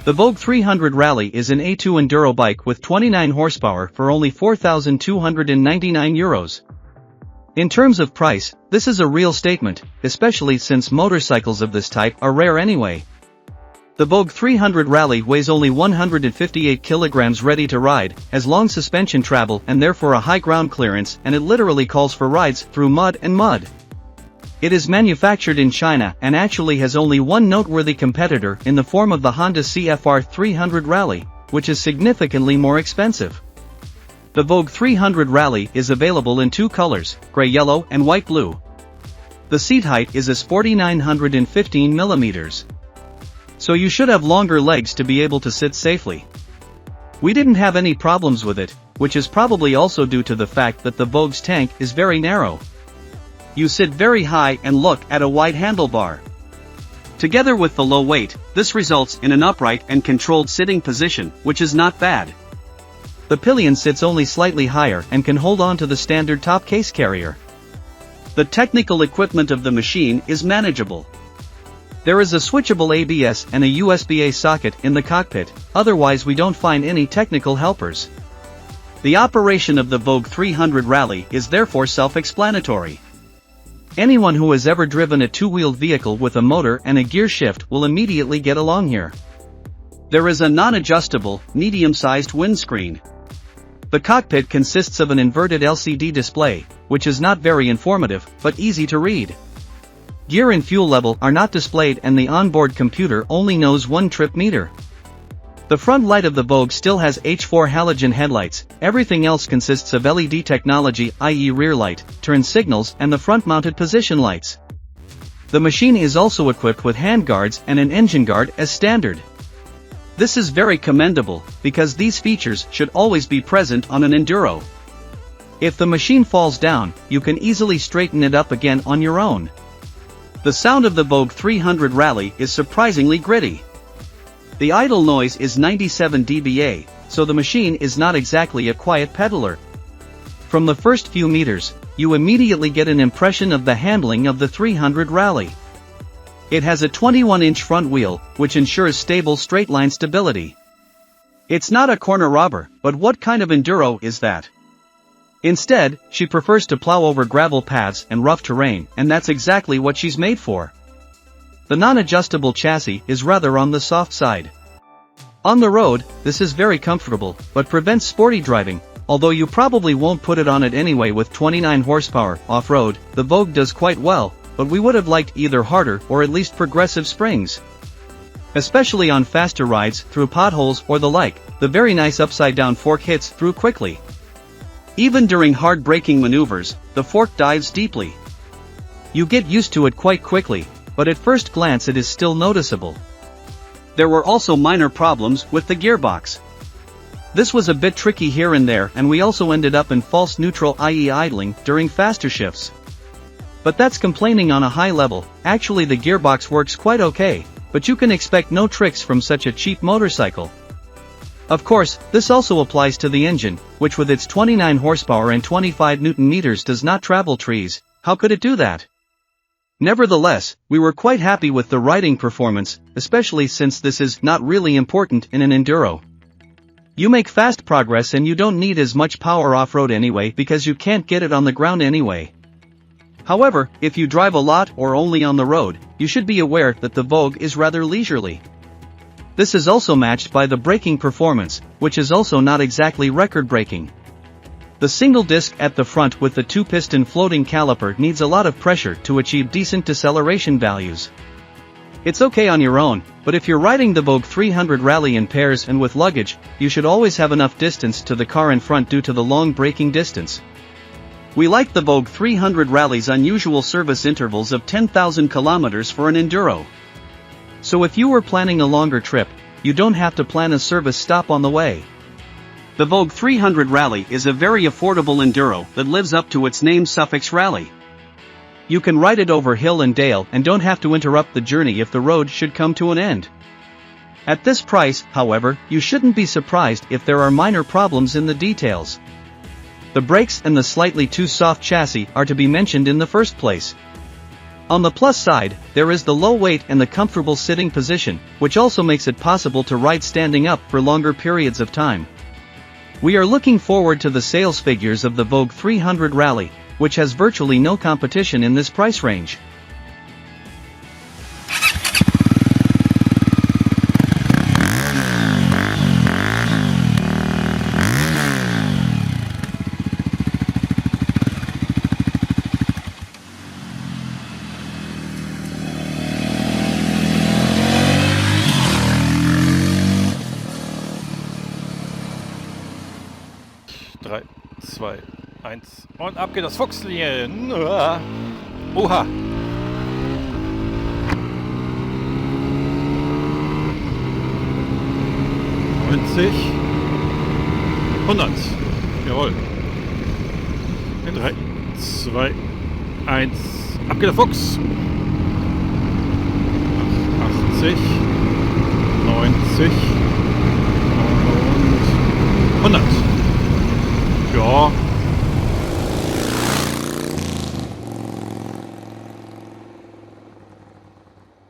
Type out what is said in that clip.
The Vogue 300 Rally is an A2 enduro bike with 29 horsepower for only €4,299. In terms of price, this is a real statement, especially since motorcycles of this type are rare anyway. The Vogue 300 Rally weighs only 158 kilograms, ready to ride, has long suspension travel and therefore a high ground clearance, and it literally calls for rides through mud and mud. It is manufactured in China and actually has only one noteworthy competitor in the form of the Honda CFR 300 Rally, which is significantly more expensive. The Vogue 300 Rally is available in two colors, gray yellow and white blue. The seat height is as 4,915 millimeters. So you should have longer legs to be able to sit safely. We didn't have any problems with it, which is probably also due to the fact that the Vogue's tank is very narrow. You sit very high and look at a wide handlebar. Together with the low weight, this results in an upright and controlled sitting position, which is not bad. The pillion sits only slightly higher and can hold on to the standard top case carrier. The technical equipment of the machine is manageable. There is a switchable ABS and a USB-A socket in the cockpit, otherwise we don't find any technical helpers. The operation of the Vogue 300 Rally is therefore self-explanatory. Anyone who has ever driven a two-wheeled vehicle with a motor and a gear shift will immediately get along here. There is a non-adjustable, medium-sized windscreen. The cockpit consists of an inverted LCD display, which is not very informative, but easy to read. Gear and fuel level are not displayed and the onboard computer only knows one trip meter. The front light of the Vogue still has H4 halogen headlights, everything else consists of LED technology, i.e. rear light, turn signals and the front-mounted position lights. The machine is also equipped with handguards and an engine guard as standard. This is very commendable, because these features should always be present on an enduro. If the machine falls down, you can easily straighten it up again on your own. The sound of the Vogue 300 Rally is surprisingly gritty. The idle noise is 97 dBA, so the machine is not exactly a quiet pedaler. From the first few meters, you immediately get an impression of the handling of the 300 Rally. It has a 21-inch front wheel, which ensures stable straight-line stability. It's not a corner robber, but what kind of enduro is that? Instead, she prefers to plow over gravel paths and rough terrain, and that's exactly what she's made for. The non-adjustable chassis is rather on the soft side. On the road, this is very comfortable, but prevents sporty driving, although you probably won't put it on it anyway with 29 horsepower. Off-road, the Vogue does quite well, but we would have liked either harder or at least progressive springs. Especially on faster rides through potholes or the like, the very nice upside-down fork hits through quickly. Even during hard braking maneuvers, the fork dives deeply. You get used to it quite quickly, but at first glance it is still noticeable. There were also minor problems with the gearbox. This was a bit tricky here and there, and we also ended up in false neutral, i.e. idling, during faster shifts. But that's complaining on a high level. Actually the gearbox works quite okay, but you can expect no tricks from such a cheap motorcycle. Of course, this also applies to the engine, which with its 29 horsepower and 25 Newton meters does not travel trees. How could it do that? Nevertheless, we were quite happy with the riding performance, especially since this is not really important in an enduro. You make fast progress and you don't need as much power off-road anyway because you can't get it on the ground anyway. However, if you drive a lot or only on the road, you should be aware that the Vogue is rather leisurely. This is also matched by the braking performance, which is also not exactly record-breaking. The single disc at the front with the two-piston floating caliper needs a lot of pressure to achieve decent deceleration values. It's okay on your own, but if you're riding the Vogue 300 Rally in pairs and with luggage, you should always have enough distance to the car in front due to the long braking distance. We like the Vogue 300 Rally's unusual service intervals of 10,000 kilometers for an enduro. So if you were planning a longer trip, you don't have to plan a service stop on the way. The Vogue 300 Rally is a very affordable enduro that lives up to its name suffix rally. You can ride it over hill and dale and don't have to interrupt the journey if the road should come to an end. At this price, however, you shouldn't be surprised if there are minor problems in the details. The brakes and the slightly too soft chassis are to be mentioned in the first place. On the plus side, there is the low weight and the comfortable sitting position, which also makes it possible to ride standing up for longer periods of time. We are looking forward to the sales figures of the Vogue 300 Rally, which has virtually no competition in this price range. Drei, zwei, eins und ab geht das Fuchschen. Oha. »90, 100. Jawohl. 3, 2, 1. Ab geht der Fuchs. 80, 90 und 100. Ja.